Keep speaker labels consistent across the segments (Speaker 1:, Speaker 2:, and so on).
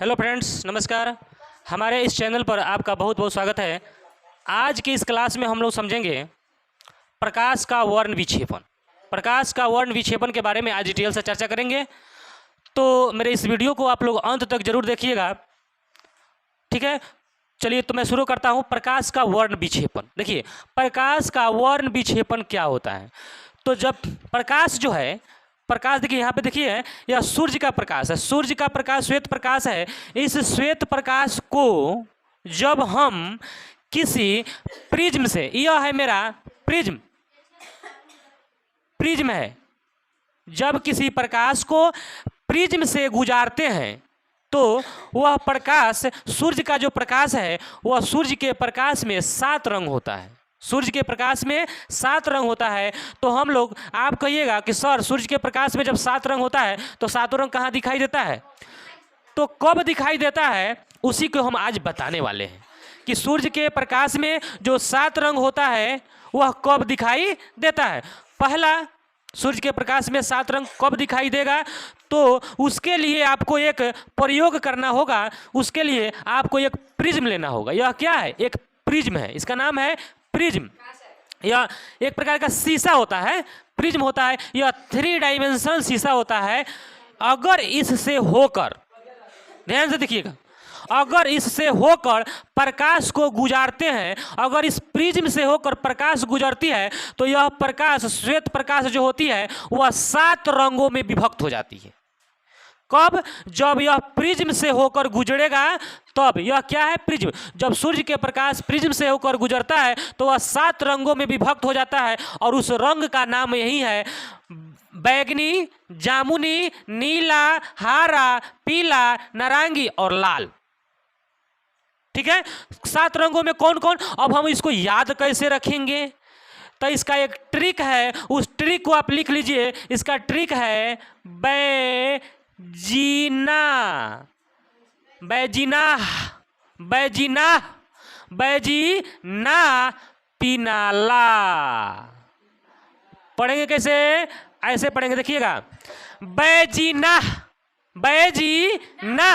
Speaker 1: Hello friends, नमस्कार। हमारे इस चैनल पर आपका बहुत बहुत स्वागत है। आज की इस क्लास में हम लोग समझेंगे प्रकाश का वर्ण विक्षेपण। प्रकाश का वर्ण विक्षेपण के बारे में आज डिटेल से चर्चा करेंगे, तो मेरे इस वीडियो को आप लोग अंत तक जरूर देखिएगा, ठीक है। चलिए तो मैं शुरू करता हूँ। प्रकाश का वर्ण विक्षेपण। देखिए, प्रकाश का वर्ण विक्षेपण क्या होता है। तो जब प्रकाश जो है, प्रकाश देखिए यहाँ पे देखिए, यह सूर्य का प्रकाश है। सूर्य का प्रकाश श्वेत प्रकाश है। इस श्वेत प्रकाश को जब हम किसी प्रिज्म से, यह है मेरा प्रिज्म, प्रिज्म है, जब किसी प्रकाश को प्रिज्म से गुजारते हैं तो वह प्रकाश, सूर्य का जो प्रकाश है वह सूर्य के प्रकाश में 7 रंग होता है। सूर्य के प्रकाश में 7 रंग होता है। तो हम लोग, आप कहिएगा कि सर सूर्य के प्रकाश में जब 7 रंग होता है तो 7 रंग कहाँ दिखाई देता है, तो कब दिखाई देता है, उसी को हम आज बताने वाले हैं कि सूर्य के प्रकाश में जो 7 रंग होता है वह कब दिखाई देता है। पहला, सूर्य के प्रकाश में 7 रंग कब दिखाई देगा, तो उसके लिए आपको एक प्रयोग करना होगा। उसके लिए आपको एक प्रिज्म लेना होगा। यह क्या है? एक प्रिज्म है। इसका नाम है प्रिज्म। यह एक प्रकार का शीशा होता है, प्रिज्म होता है। यह 3 डायमेंशनल शीशा होता है। अगर इससे होकर, ध्यान से देखिएगा, अगर इससे होकर प्रकाश को गुजारते हैं, अगर इस प्रिज्म से होकर प्रकाश गुजरती है तो यह प्रकाश, श्वेत प्रकाश जो होती है वह 7 रंगों में विभक्त हो जाती है। कब? जब यह प्रिज्म से होकर गुजरेगा तब। यह क्या है? प्रिज्म। जब सूर्य के प्रकाश प्रिज्म से होकर गुजरता है तो वह 7 रंगों में विभक्त हो जाता है, और उस रंग का नाम यही है बैगनी, जामुनी, नीला, हरा, पीला, नारंगी और लाल। ठीक है। 7 रंगों में कौन कौन? अब हम इसको याद कैसे रखेंगे, तो इसका एक ट्रिक है। उस ट्रिक को आप लिख लीजिए। इसका ट्रिक है बैजीना, बैजीना, बैजीना, बैजीना पिनाला। पढ़ेंगे कैसे? ऐसे पढ़ेंगे, देखिएगा, बैजीना, बैजीना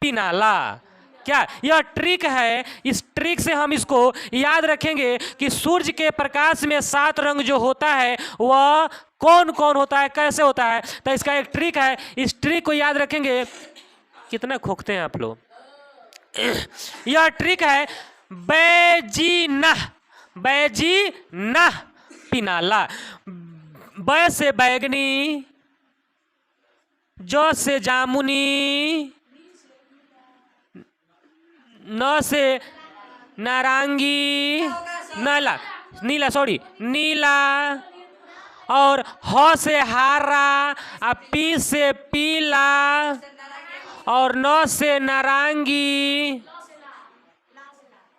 Speaker 1: पिनाला। क्या? यह ट्रिक है। इस ट्रिक से हम इसको याद रखेंगे कि सूर्य के प्रकाश में 7 रंग जो होता है वह कौन कौन होता है, कैसे होता है। तो इसका एक ट्रिक है। इस ट्रिक को याद रखेंगे। कितना खोखते हैं आप लोग। यह ट्रिक है बैजीना, बैजीना पिनाला। बै से बैगनी, ज से जामुनी, न से नारंगी, नीला, नीला, सॉरी, नीला, और ह से हरा, पी से पीला, और न से नारंगी,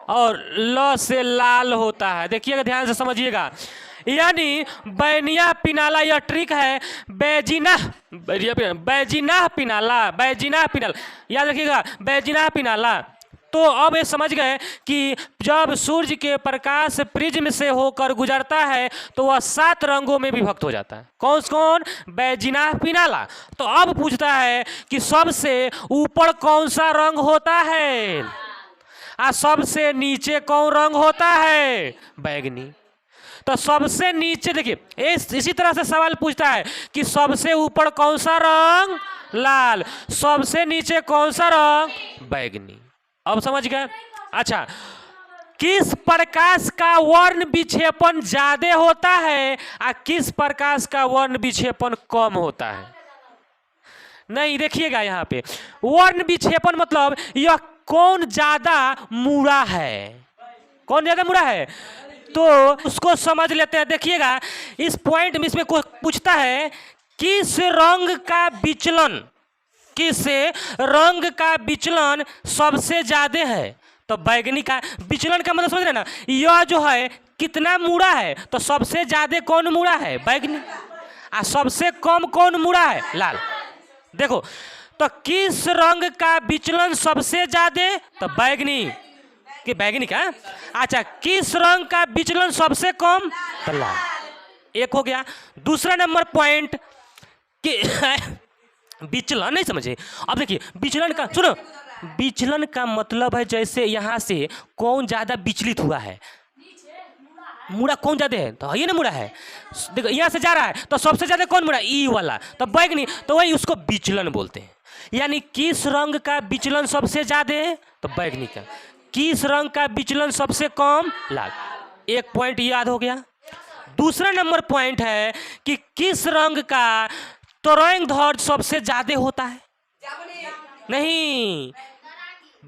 Speaker 1: और ल से लाल होता है। देखिएगा, ध्यान से समझिएगा। यानी बैनिया पिनाला, यह ट्रिक है बैजीना, बैजीना पिनाला, बैजीना पिनाला। याद रखिएगा, बैजीना पिनाला। तो अब ये समझ गए कि जब सूर्य के प्रकाश प्रिज्म से होकर गुजरता है तो वह 7 रंगों में विभक्त हो जाता है। कौन कौन? बैजीना पिनाला। तो अब पूछता है कि सबसे ऊपर कौन सा रंग होता है, और सबसे नीचे कौन रंग होता है? बैगनी। तो सबसे नीचे देखिए, इसी तरह से सवाल पूछता है कि सबसे ऊपर कौन सा रंग? लाल। सबसे नीचे कौन सा रंग? बैगनी। अब समझ गए? अच्छा, किस प्रकाश का वर्ण विक्षेपण ज्यादा होता है और किस प्रकाश का वर्ण विक्षेपण कम होता है? नहीं, देखिएगा यहाँ पे वर्ण विक्षेपण मतलब यह कौन ज्यादा मुड़ा है, कौन ज्यादा मुड़ा है, तो उसको समझ लेते हैं। देखिएगा, इस पॉइंट में इसमें पूछता है किस रंग का विचलन, किस रंग का विचलन सबसे ज्यादा है। तो बैगनी का विचलन का मतलब समझ रहे ना, यह जो है कितना मुड़ा है, तो सबसे ज्यादा कौन मुड़ा है? बैगनी। और सबसे कम कौन मुड़ा है? लाल। देखो, तो किस रंग का विचलन सबसे ज्यादा? तो बैगनी, कि बैगनी का। अच्छा, किस रंग का विचलन सबसे कम? तो लाल। एक हो गया। दूसरा नंबर पॉइंट कि विचलन नहीं समझे। अब देखिए विचलन का सुनो, विचलन का मतलब है जैसे यहाँ से कौन ज़्यादा विचलित हुआ है, मुड़ा कौन ज़्यादा है, तो ये ना मुड़ा है, देखो यहाँ से जा रहा है तो सबसे ज़्यादा कौन मुड़ा, ई वाला, तो बैगनी, तो वही उसको विचलन बोलते हैं। यानी किस रंग का विचलन सबसे ज़्यादा है, तो बैगनी का। किस रंग का विचलन सबसे कम, लाल। एक पॉइंट याद हो गया। दूसरा नंबर पॉइंट है कि किस रंग का तरंग दैर्ध्य सबसे ज्यादा होता है, नहीं,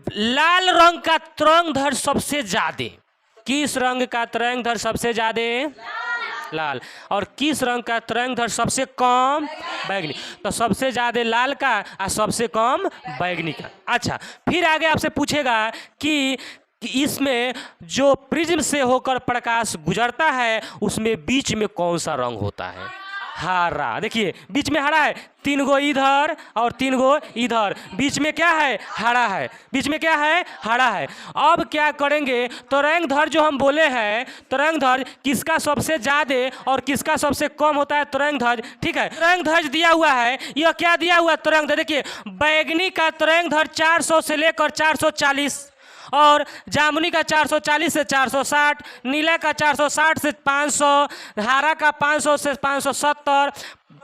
Speaker 1: लाल रंग का तरंग दैर्ध्य सबसे ज्यादा। किस रंग का तरंग दैर्ध्य सबसे ज्यादा, लाल। और किस रंग का तरंग दैर्ध्य सबसे कम, बैगनी। तो सबसे ज्यादा लाल का और सबसे कम बैगनी का। अच्छा, फिर आगे आपसे पूछेगा कि इसमें जो प्रिज्म से होकर प्रकाश गुजरता है उसमें बीच में कौन सा रंग होता है, हरा। देखिए बीच में हरा है, 3 गो इधर और 3 गो इधर, बीच में क्या है, हरा है, बीच में क्या है, हरा है। अब क्या करेंगे, तरंग दैर्ध्य जो हम बोले हैं, तरंग दैर्ध्य किसका सबसे ज्यादा और किसका सबसे कम होता है, तरंग दैर्ध्य, ठीक है। तरंग दैर्ध्य दिया हुआ है, यह क्या दिया हुआ है, तरंग दैर्ध्य। देखिए बैगनी का तरंग दैर्ध्य 400 से लेकर 440, और जामुनी का 440 से 460, नीला का 460 से 500, हरा का 500 से 570,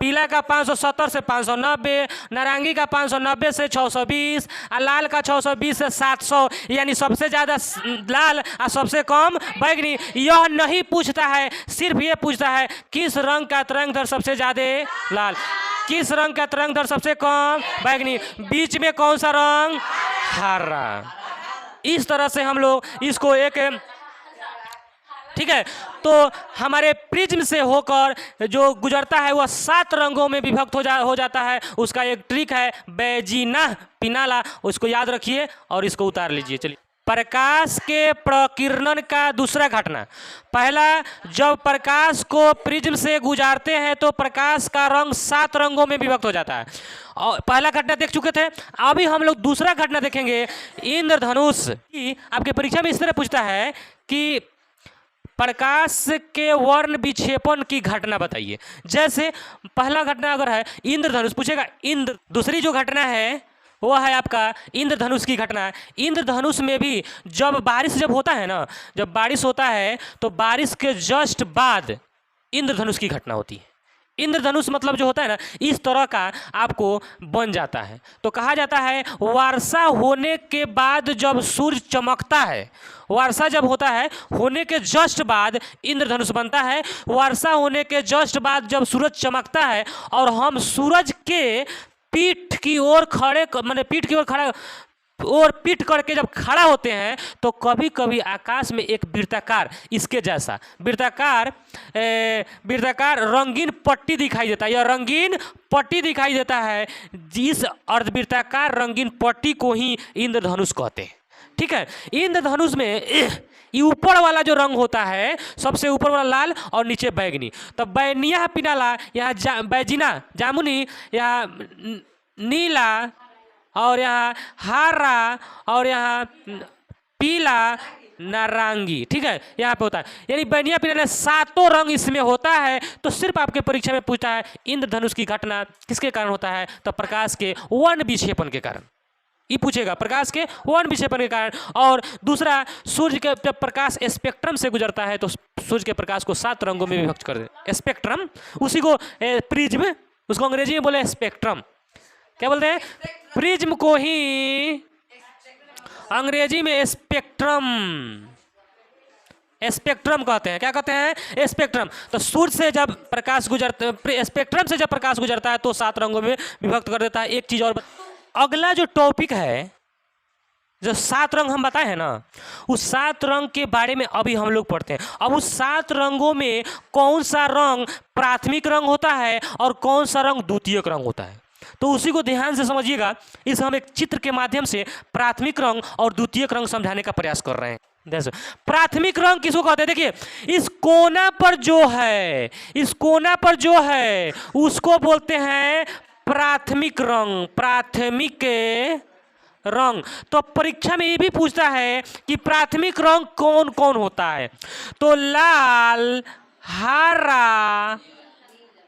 Speaker 1: पीला का 570 से 590, नारंगी का 590 से 620 और लाल का 620 से 700। यानी सबसे ज़्यादा लाल और सबसे कम बैगनी। यह नहीं पूछता है, सिर्फ ये पूछता है किस रंग का तरंग दैर्ध्य सबसे ज़्यादा, लाल। किस रंग का तरंग दैर्ध्य सबसे कम, बैगनी। बीच में कौन सा रंग, हरा। इस तरह से हम लोग इसको एक, ठीक है। तो हमारे प्रिज्म से होकर जो गुजरता है वह 7 रंगों में विभक्त हो जाता है। उसका एक ट्रिक है बैजीना पिनाला, उसको याद रखिए और इसको उतार लीजिए। चलिए, प्रकाश के प्रकीर्णन का दूसरा घटना। पहला, जब प्रकाश को प्रिज्म से गुजारते हैं तो प्रकाश का रंग 7 रंगों में विभक्त हो जाता है। और पहला घटना देख चुके थे, अभी हम लोग दूसरा घटना देखेंगे, इंद्रधनुष। आपके परीक्षा में इस तरह पूछता है कि प्रकाश के वर्ण विक्षेपण की घटना बताइए। जैसे पहला घटना अगर है इंद्रधनुष, पूछेगा इंद्र। दूसरी जो घटना है वो है आपका इंद्रधनुष की घटना है। इंद्रधनुष में भी जब बारिश जब होता है ना, जब बारिश होता है तो बारिश के जस्ट बाद इंद्रधनुष की घटना होती है। इंद्रधनुष मतलब जो होता है ना, इस तरह का आपको बन जाता है। तो कहा जाता है वर्षा होने के बाद जब सूर्य चमकता है, वर्षा जब होता है होने के जस्ट बाद इंद्रधनुष बनता है। वर्षा होने के जस्ट बाद जब सूरज चमकता है और हम सूरज के पीठ की ओर खड़े, माने पीठ की ओर खड़ा और पीठ करके जब खड़ा होते हैं तो कभी कभी आकाश में एक वृत्ताकार, इसके जैसा वृत्ताकार रंगीन पट्टी दिखाई देता है। यह रंगीन पट्टी दिखाई देता है, जिस अर्धवृत्ताकार रंगीन पट्टी को ही इंद्रधनुष कहते हैं। ठीक है, इंद्रधनुष में ये ऊपर वाला जो रंग होता है, सबसे ऊपर वाला लाल और नीचे बैगनी। तो बैनिया पिनाला, यहाँ बैजिना जामुनी, यहाँ नीला और यहाँ हरा और यहाँ पीला नारंगी। ठीक है, यहाँ पे होता है। यानी बैनिया पिनाला 7 रंग इसमें होता है। तो सिर्फ आपके परीक्षा में पूछता है इंद्रधनुष की घटना किसके कारण होता है, तो प्रकाश के वर्ण विक्षेपण के कारण। ये पूछेगा प्रकाश के वर्ण विक्षेपण के कारण। और दूसरा, सूर्य के जब प्रकाश स्पेक्ट्रम से गुजरता है तो सूर्य के प्रकाश को 7 रंगों में विभक्त कर दे। स्पेक्ट्रम, उसी को प्रिज्म, उसको अंग्रेजी में बोले स्पेक्ट्रम। क्या बोलते हैं, प्रिज्म को ही अंग्रेजी में स्पेक्ट्रम कहते हैं। क्या कहते हैं, स्पेक्ट्रम। तो सूर्य से जब प्रकाश गुजरता, स्पेक्ट्रम से जब प्रकाश गुजरता है तो 7 रंगों में विभक्त कर देता है। एक चीज और, अगला जो टॉपिक है, जो 7 रंग हम बताए हैं ना, उस 7 रंग के बारे में अभी हम लोग पढ़ते हैं। अब उस 7 रंगों में कौन सा रंग प्राथमिक रंग होता है और कौन सा रंग द्वितीयक रंग होता है, तो उसी को ध्यान से समझिएगा। इस हम एक चित्र के माध्यम से प्राथमिक रंग और द्वितीयक रंग समझाने का प्रयास कर रहे हैं। प्राथमिक रंग किसको कहते हैं, देखिए इस कोना पर जो है, इस कोना पर जो है उसको बोलते हैं प्राथमिक रंग, प्राथमिक रंग। तो परीक्षा में ये भी पूछता है कि प्राथमिक रंग कौन कौन होता है, तो लाल, हरा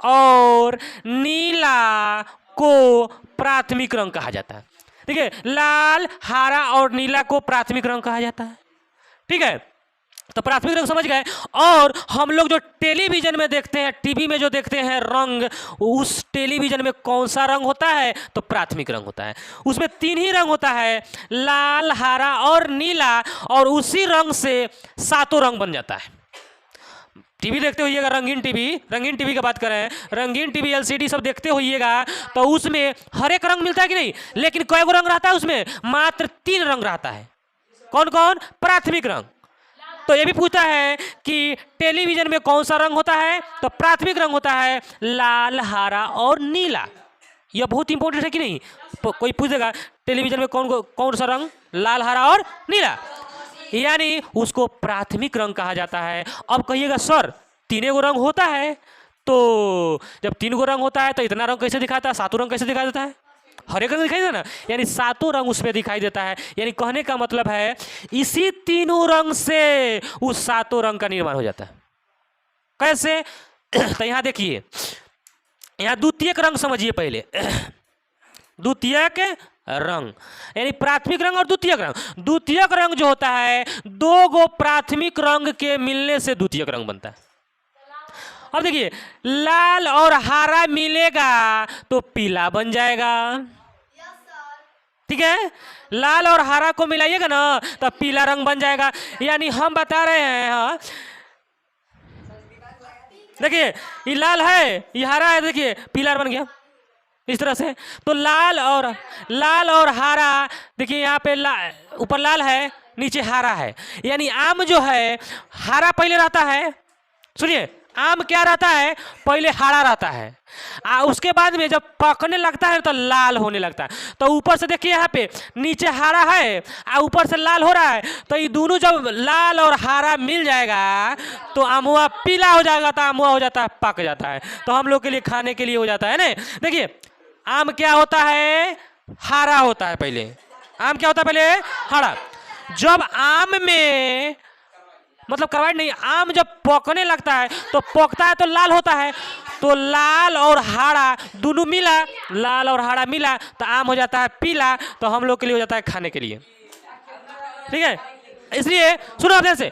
Speaker 1: और नीला, को प्राथमिक रंग कहा जाता है। देखिए, लाल, हरा और नीला को प्राथमिक रंग कहा जाता है। ठीक है, तो प्राथमिक रंग समझ गए। और हम लोग जो टेलीविजन में देखते हैं, टीवी में जो देखते हैं रंग, उस टेलीविजन में कौन सा रंग होता है? तो प्राथमिक रंग होता है। उसमें 3 ही रंग होता है, लाल, हरा और नीला, और उसी रंग से 7 रंग बन जाता है। टीवी देखते होइएगा, रंगीन टीवी की बात करें, रंगीन टीवी एलसीडी सब देखते होइएगा, तो उसमें हर एक रंग मिलता है कि नहीं? लेकिन कई गो रंग रहता है उसमें? मात्र 3 रंग रहता है। कौन कौन? प्राथमिक रंग। तो ये भी पूछता है कि टेलीविजन में कौन सा रंग होता है? तो प्राथमिक रंग होता है लाल, हरा और नीला। यह बहुत इंपॉर्टेंट है कि नहीं? कोई पूछेगा टेलीविजन में कौन सा रंग? लाल, हरा और नीला, यानी उसको प्राथमिक रंग कहा जाता है। अब कहिएगा सर 3 गो रंग होता है, तो जब 3 गो रंग होता है तो इतना रंग कैसे दिखाता है? 7 रंग कैसे दिखा देता है? हर एक रंग दिखाई देता है ना, यानी 7 रंग उसमें दिखाई देता है। यानी कहने का मतलब है इसी 3 रंग से उस 7 रंग का निर्माण हो जाता है। कैसे? तो यहाँ देखिए, यहाँ द्वितीयक रंग समझिए पहले। द्वितीयक रंग यानी प्राथमिक रंग और द्वितीयक रंग। द्वितीयक रंग जो होता है 2 गो प्राथमिक रंग के मिलने से द्वितीयक रंग बनता है। अब देखिए, लाल और हरा मिलेगा तो पीला बन जाएगा। ठीक है, लाल और हरा को मिलाइएगा ना तो पीला रंग बन जाएगा। यानी हम बता रहे हैं, हाँ देखिए, ये लाल है, ये हरा है, देखिए पीला बन गया इस तरह से। तो लाल और हरा, देखिए यहाँ पे ऊपर लाल है, नीचे हरा है। यानी आम जो है हरा पहले रहता है, सुनिए, आम क्या रहता है? पहले हरा रहता है, उसके बाद में जब पकने लगता है तो लाल होने लगता है। तो ऊपर से देखिए यहाँ पे नीचे हरा है और ऊपर से लाल हो रहा है, तो ये दोनों जब लाल और हरा मिल जाएगा तो अमुआ पीला हो जाएगा, तो अमुआ हो जाता है, पक जाता है, तो हम लोग के लिए खाने के लिए हो जाता है ना। देखिए, आम क्या होता है? हरा होता है पहले। आम क्या होता है पहले? हरा। जब आम में मतलब कार्बाइड नहीं, आम जब पकने लगता है तो पकता है तो लाल होता है, तो लाल और हरा दोनों मिला, लाल और हरा मिला तो आम हो जाता है पीला, तो हम लोग के लिए हो जाता है खाने के लिए। ठीक है, इसलिए सुनो ध्यान से,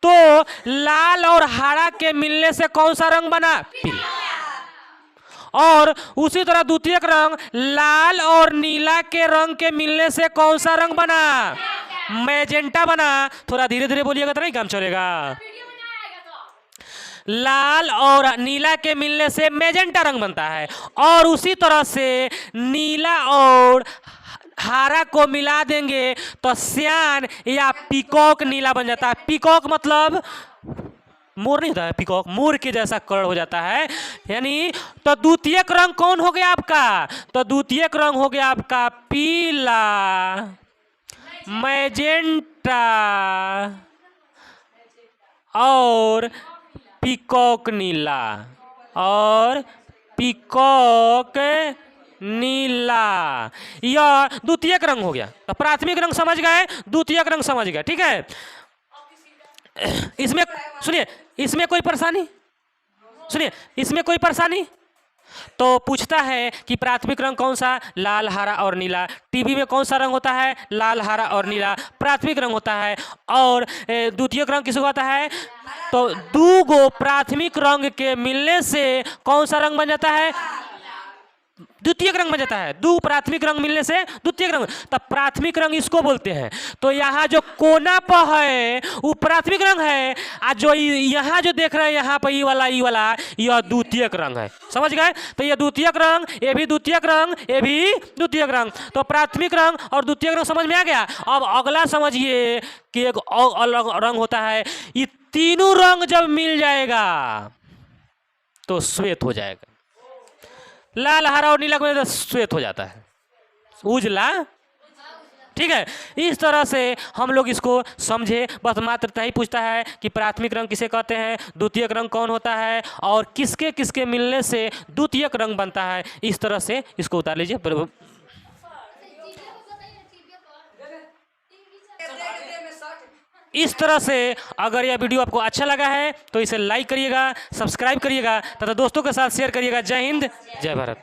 Speaker 1: तो लाल और हरा के मिलने से कौन सा रंग बना? पीला। और उसी तरह द्वितीयक रंग लाल और नीला के रंग के मिलने से कौन सा रंग बना? मैजेंटा बना। थोड़ा धीरे धीरे बोलिएगा तो नहीं काम चलेगा। लाल और नीला के मिलने से मैजेंटा रंग बनता है, और उसी तरह से नीला और हरा को मिला देंगे तो सियान या पीकॉक नीला बन जाता है। पीकॉक मतलब मोर नहीं होता है, पीकॉक मोर के जैसा कलर हो जाता है। यानी तो द्वितीयक रंग कौन हो गया आपका? तो द्वितीयक रंग हो गया आपका पीला, मैजेंटा और पीकॉक नीला, और पीकॉक नीला, यह द्वितीयक रंग हो गया। तो प्राथमिक रंग समझ गए, द्वितीयक रंग समझ गए। ठीक है, इसमें सुनिए, इसमें कोई परेशानी? सुनिए, इसमें कोई परेशानी? तो पूछता है कि प्राथमिक रंग कौन सा? लाल, हरा और नीला। टीवी में कौन सा रंग होता है? लाल, हरा और नीला, प्राथमिक रंग होता है। और द्वितीयक रंग किसको आता है? तो 2 गो प्राथमिक रंग के मिलने से कौन सा रंग बन जाता है? द्वितीयक रंग बन जाता है। 2 प्राथमिक रंग मिलने से द्वितीयक रंग, तब प्राथमिक रंग इसको बोलते हैं। तो यहाँ जो कोना पर है वो प्राथमिक रंग है, और जो यहाँ जो देख रहे हैं यहाँ पर ये वाला यह द्वितीयक रंग है। समझ गए? तो ये द्वितीयक रंग, ये भी द्वितीयक रंग, ये भी द्वितीयक रंग। तो प्राथमिक रंग और द्वितीयक रंग समझ में आ गया। अब अगला समझिए कि एक अलग रंग होता है। ये तीनों रंग जब मिल जाएगा तो श्वेत हो जाएगा। लाल, हरा और नीला को तो श्वेत हो जाता है, उजला। ठीक है, इस तरह से हम लोग इसको समझे। बस मात्र यही पूछता है कि प्राथमिक रंग किसे कहते हैं, द्वितीयक रंग कौन होता है, और किसके किसके मिलने से द्वितीयक रंग बनता है। इस तरह से इसको उतार लीजिए। इस तरह से अगर यह वीडियो आपको अच्छा लगा है तो इसे लाइक करिएगा, सब्सक्राइब करिएगा तथा दोस्तों के साथ शेयर करिएगा। जय हिंद, जय भारत।